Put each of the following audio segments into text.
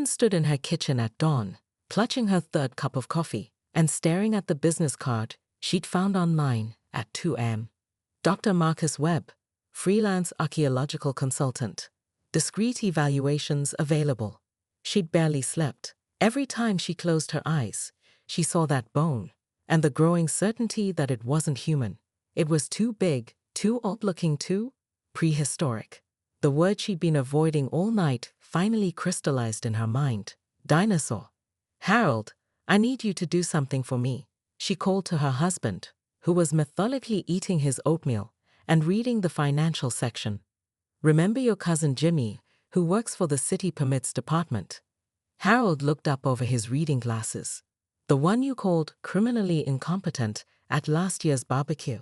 Karen stood in her kitchen at dawn, clutching her third cup of coffee and staring at the business card she'd found online at 2 a.m. Dr. Marcus Webb, freelance archaeological consultant. Discrete evaluations available. She'd barely slept. Every time she closed her eyes, she saw that bone, and the growing certainty that it wasn't human. It was too big, too odd-looking, too prehistoric. The word she'd been avoiding all night finally crystallized in her mind. Dinosaur. Harold, I need you to do something for me, she called to her husband, who was methodically eating his oatmeal and reading the financial section. Remember your cousin Jimmy, who works for the city permits department? Harold looked up over his reading glasses. The one you called criminally incompetent at last year's barbecue.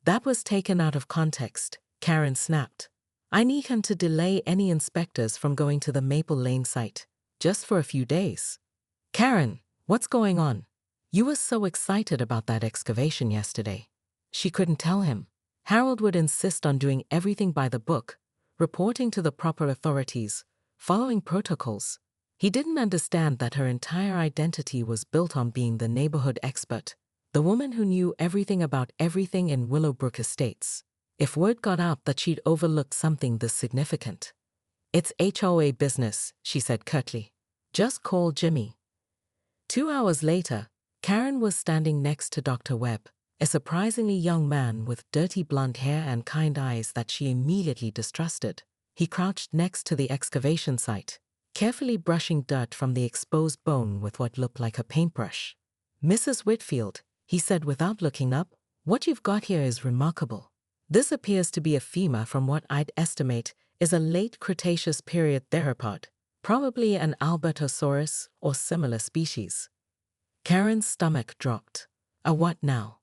That was taken out of context, Karen snapped. I need him to delay any inspectors from going to the Maple Lane site, just for a few days. Karen, what's going on? You were so excited about that excavation yesterday. She couldn't tell him. Harold would insist on doing everything by the book, reporting to the proper authorities, following protocols. He didn't understand that her entire identity was built on being the neighborhood expert, the woman who knew everything about everything in Willowbrook Estates. If word got out that she'd overlooked something this significant. It's HOA business, she said curtly. Just call Jimmy. 2 hours later, Karen was standing next to Dr. Webb, a surprisingly young man with dirty blonde hair and kind eyes that she immediately distrusted. He crouched next to the excavation site, carefully brushing dirt from the exposed bone with what looked like a paintbrush. Mrs. Whitfield, he said without looking up, what you've got here is remarkable. This appears to be a femur from what I'd estimate is a late Cretaceous period theropod, probably an Albertosaurus or similar species. Karen's stomach dropped. A what now?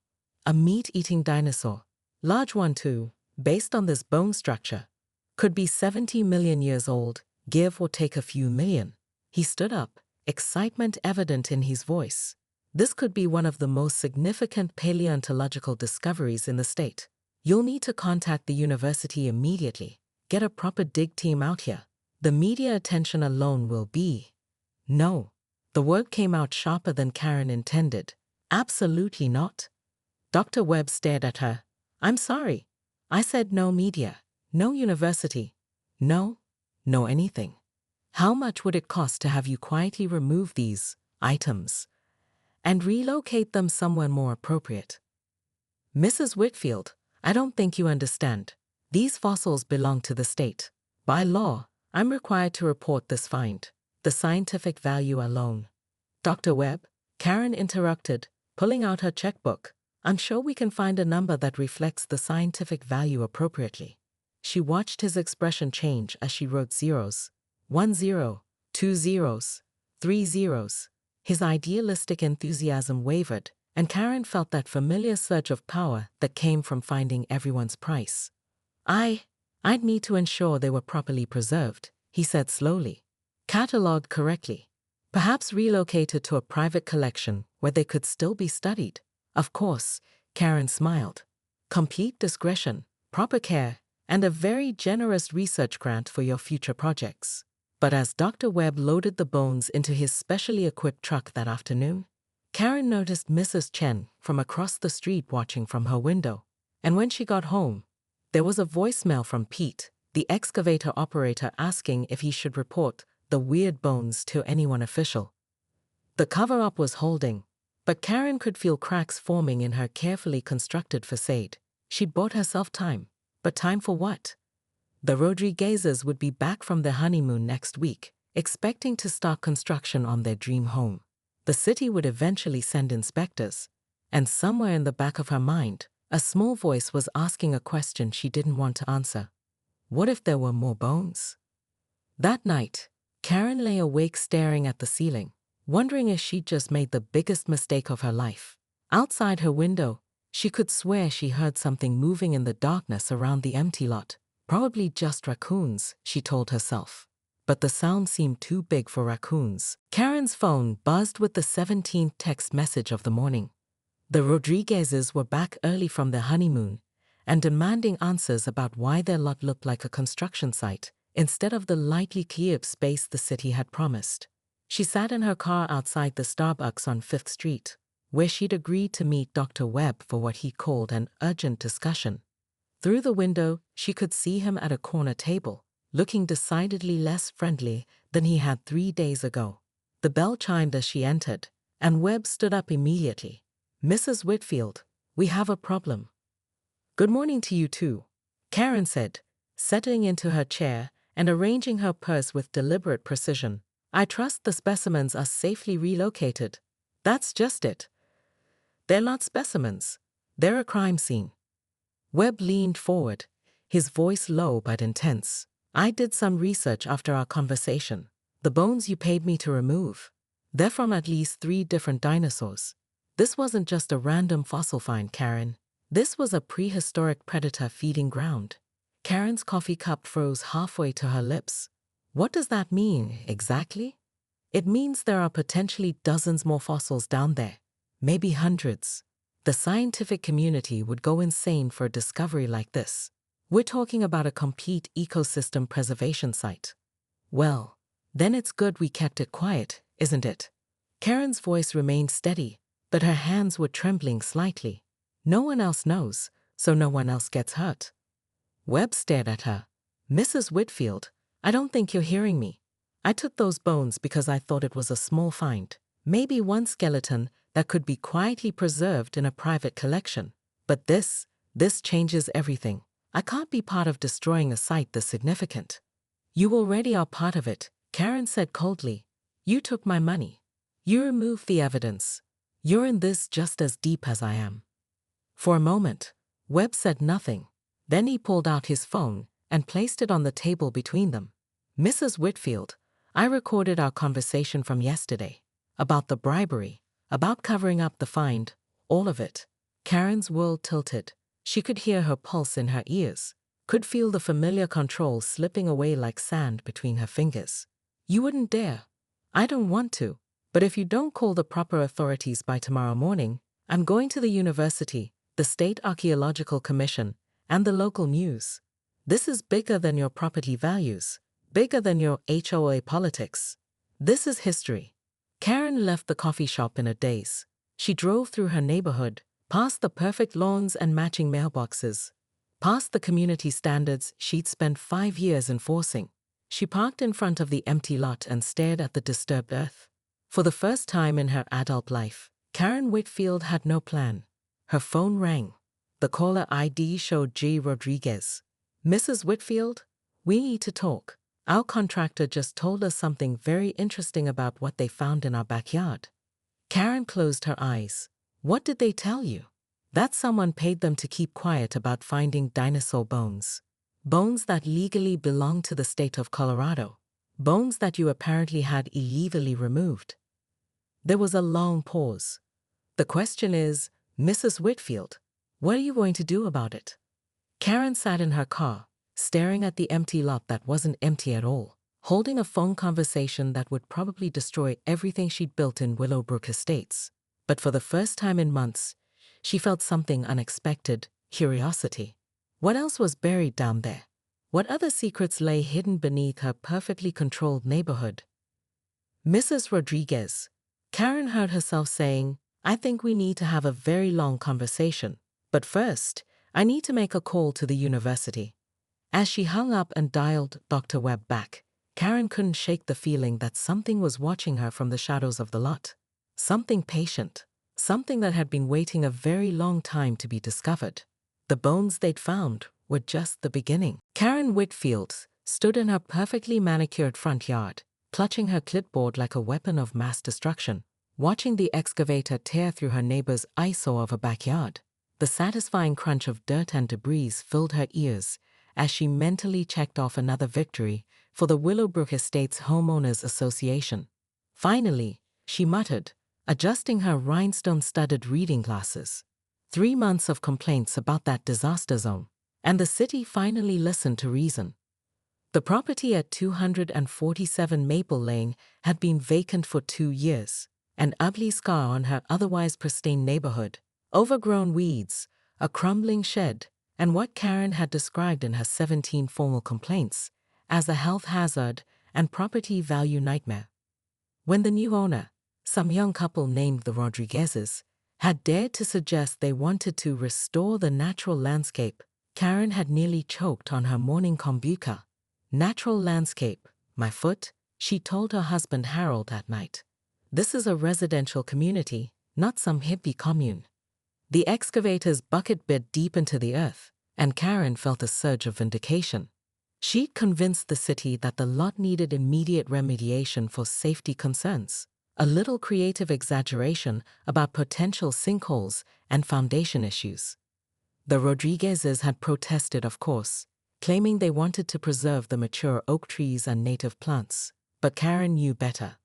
A meat-eating dinosaur. Large one too, based on this bone structure. Could be 70 million years old, give or take a few million. He stood up, excitement evident in his voice. This could be one of the most significant paleontological discoveries in the state. You'll need to contact the university immediately. Get a proper dig team out here. The media attention alone will be. No. The word came out sharper than Karen intended. Absolutely not. Dr. Webb stared at her. I'm sorry. I said no media, no university, no anything. How much would it cost to have you quietly remove these items and relocate them somewhere more appropriate? Mrs. Whitfield, I don't think you understand. These fossils belong to the state. By law, I'm required to report this find. The scientific value alone. Dr. Webb, Karen interrupted, pulling out her checkbook. I'm sure we can find a number that reflects the scientific value appropriately. She watched his expression change as she wrote zeros. 1 0, 2 zeros, 3 zeros. His idealistic enthusiasm wavered, and Karen felt that familiar surge of power that came from finding everyone's price. I'd need to ensure they were properly preserved, he said slowly. Catalogued correctly. Perhaps relocated to a private collection where they could still be studied. Of course, Karen smiled. Complete discretion, proper care, and a very generous research grant for your future projects. But as Dr. Webb loaded the bones into his specially equipped truck that afternoon, Karen noticed Mrs. Chen from across the street watching from her window. And when she got home, there was a voicemail from Pete, the excavator operator, asking if he should report the weird bones to anyone official. The cover-up was holding, but Karen could feel cracks forming in her carefully constructed facade. She'd bought herself time. But time for what? The Rodriguezes would be back from their honeymoon next week, expecting to start construction on their dream home. The city would eventually send inspectors. And somewhere in the back of her mind, a small voice was asking a question she didn't want to answer. What if there were more bones? That night, Karen lay awake staring at the ceiling, wondering if she'd just made the biggest mistake of her life. Outside her window, she could swear she heard something moving in the darkness around the empty lot. Probably just raccoons, she told herself. But the sound seemed too big for raccoons. Karen's phone buzzed with the 17th text message of the morning. The Rodriguezes were back early from their honeymoon and demanding answers about why their lot looked like a construction site instead of the lightly cleared space the city had promised. She sat in her car outside the Starbucks on 5th Street, where she'd agreed to meet Dr. Webb for what he called an urgent discussion. Through the window, she could see him at a corner table, looking decidedly less friendly than he had 3 days ago. The bell chimed as she entered, and Webb stood up immediately. "Mrs. Whitfield, we have a problem." "Good morning to you too," Karen said, settling into her chair and arranging her purse with deliberate precision. "I trust the specimens are safely relocated." "That's just it. They're not specimens. They're a crime scene." Webb leaned forward, his voice low but intense. "I did some research after our conversation. The bones you paid me to remove, they're from at least 3 different dinosaurs. This wasn't just a random fossil find, Karen. This was a prehistoric predator feeding ground." Karen's coffee cup froze halfway to her lips. "What does that mean, exactly?" "It means there are potentially dozens more fossils down there, maybe hundreds. The scientific community would go insane for a discovery like this. We're talking about a complete ecosystem preservation site." "Well, then it's good we kept it quiet, isn't it?" Karen's voice remained steady, but her hands were trembling slightly. "No one else knows, so no one else gets hurt." Webb stared at her. "Mrs. Whitfield, I don't think you're hearing me. I took those bones because I thought it was a small find, maybe one skeleton that could be quietly preserved in a private collection. But this changes everything. I can't be part of destroying a site this significant." "You already are part of it," Karen said coldly. "You took my money. You removed the evidence. You're in this just as deep as I am." For a moment, Webb said nothing. Then he pulled out his phone and placed it on the table between them. "Mrs. Whitfield, I recorded our conversation from yesterday. About the bribery, about covering up the find, all of it." Karen's world tilted. She could hear her pulse in her ears, could feel the familiar control slipping away like sand between her fingers. "You wouldn't dare." "I don't want to. But if you don't call the proper authorities by tomorrow morning, I'm going to the university, the State Archaeological Commission, and the local news. This is bigger than your property values, bigger than your HOA politics. This is history." Karen left the coffee shop in a daze. She drove through her neighborhood, past the perfect lawns and matching mailboxes, past the community standards she'd spent 5 years enforcing. She parked in front of the empty lot and stared at the disturbed earth. For the first time in her adult life, Karen Whitfield had no plan. Her phone rang. The caller ID showed G. Rodriguez. "Mrs. Whitfield, we need to talk. Our contractor just told us something very interesting about what they found in our backyard." Karen closed her eyes. "What did they tell you?" "That someone paid them to keep quiet about finding dinosaur bones. Bones that legally belong to the state of Colorado. Bones that you apparently had illegally removed." There was a long pause. "The question is, Mrs. Whitfield, what are you going to do about it?" Karen sat in her car, staring at the empty lot that wasn't empty at all, holding a phone conversation that would probably destroy everything she'd built in Willowbrook Estates. But for the first time in months, she felt something unexpected: curiosity. What else was buried down there? What other secrets lay hidden beneath her perfectly controlled neighborhood? "Mrs. Rodriguez," Karen heard herself saying, "I think we need to have a very long conversation. But first, I need to make a call to the university." As she hung up and dialed Dr. Webb back, Karen couldn't shake the feeling that something was watching her from the shadows of the lot. Something patient. Something that had been waiting a very long time to be discovered. The bones they'd found were just the beginning. Karen Whitfield stood in her perfectly manicured front yard, clutching her clipboard like a weapon of mass destruction, watching the excavator tear through her neighbor's eyesore of a backyard. The satisfying crunch of dirt and debris filled her ears as she mentally checked off another victory for the Willowbrook Estates Homeowners Association. Finally, she muttered, adjusting her rhinestone-studded reading glasses. 3 months of complaints about that disaster zone, and the city finally listened to reason. The property at 247 Maple Lane had been vacant for 2 years, an ugly scar on her otherwise pristine neighborhood. Overgrown weeds, a crumbling shed, and what Karen had described in her 17 formal complaints as a health hazard and property value nightmare. When the new owner, some young couple named the Rodriguezes, had dared to suggest they wanted to restore the natural landscape, Karen had nearly choked on her morning kombucha. Natural landscape, my foot, she told her husband Harold that night. This is a residential community, not some hippie commune. The excavator's bucket bit deep into the earth, and Karen felt a surge of vindication. She'd convinced the city that the lot needed immediate remediation for safety concerns, a little creative exaggeration about potential sinkholes and foundation issues. The Rodriguezes had protested, of course, claiming they wanted to preserve the mature oak trees and native plants, but Karen knew better.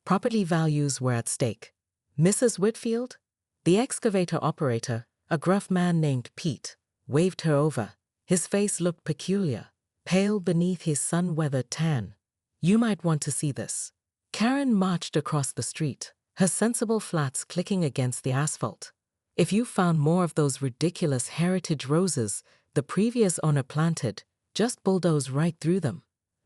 Property values were at stake. Mrs. Whitfield, the excavator operator, a gruff man named Pete, waved her over. His face looked peculiar, pale beneath his sun-weathered tan. You might want to see this. Karen marched across the street, her sensible flats clicking against the asphalt. If you found more of those ridiculous heritage roses the previous owner planted, just bulldoze right through them.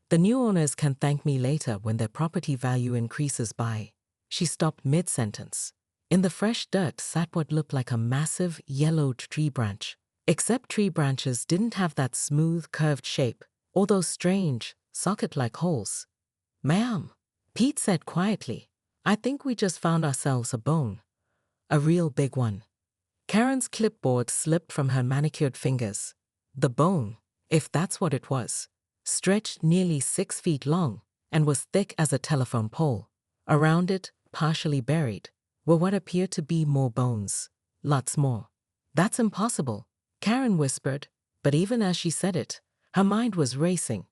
The new owners can thank me later when their property value increases by. She stopped mid-sentence. In the fresh dirt sat what looked like a massive, yellowed tree branch. Except tree branches didn't have that smooth, curved shape, or those strange, socket-like holes. Ma'am, Pete said quietly, I think we just found ourselves a bone. A real big one. Karen's clipboard slipped from her manicured fingers. The bone, if that's what it was, stretched nearly 6 feet long and was thick as a telephone pole. Around it, partially buried, were what appeared to be more bones. Lots more. That's impossible, Karen whispered, but even as she said it, her mind was racing.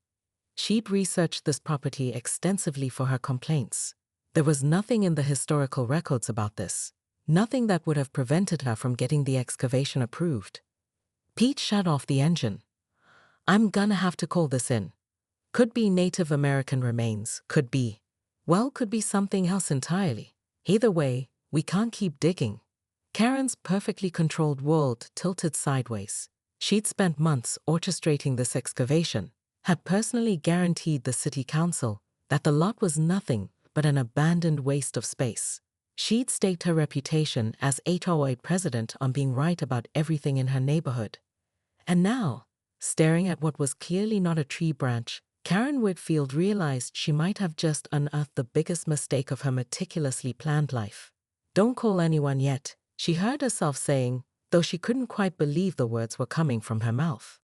She'd researched this property extensively for her complaints. There was nothing in the historical records about this, nothing that would have prevented her from getting the excavation approved. Pete shut off the engine. I'm gonna have to call this in. Could be Native American remains, could be something else entirely. Either way, we can't keep digging. Karen's perfectly controlled world tilted sideways. She'd spent months orchestrating this excavation, had personally guaranteed the city council that the lot was nothing but an abandoned waste of space. She'd staked her reputation as HOA president on being right about everything in her neighborhood. And now, staring at what was clearly not a tree branch, Karen Whitfield realized she might have just unearthed the biggest mistake of her meticulously planned life. Don't call anyone yet, she heard herself saying, though she couldn't quite believe the words were coming from her mouth.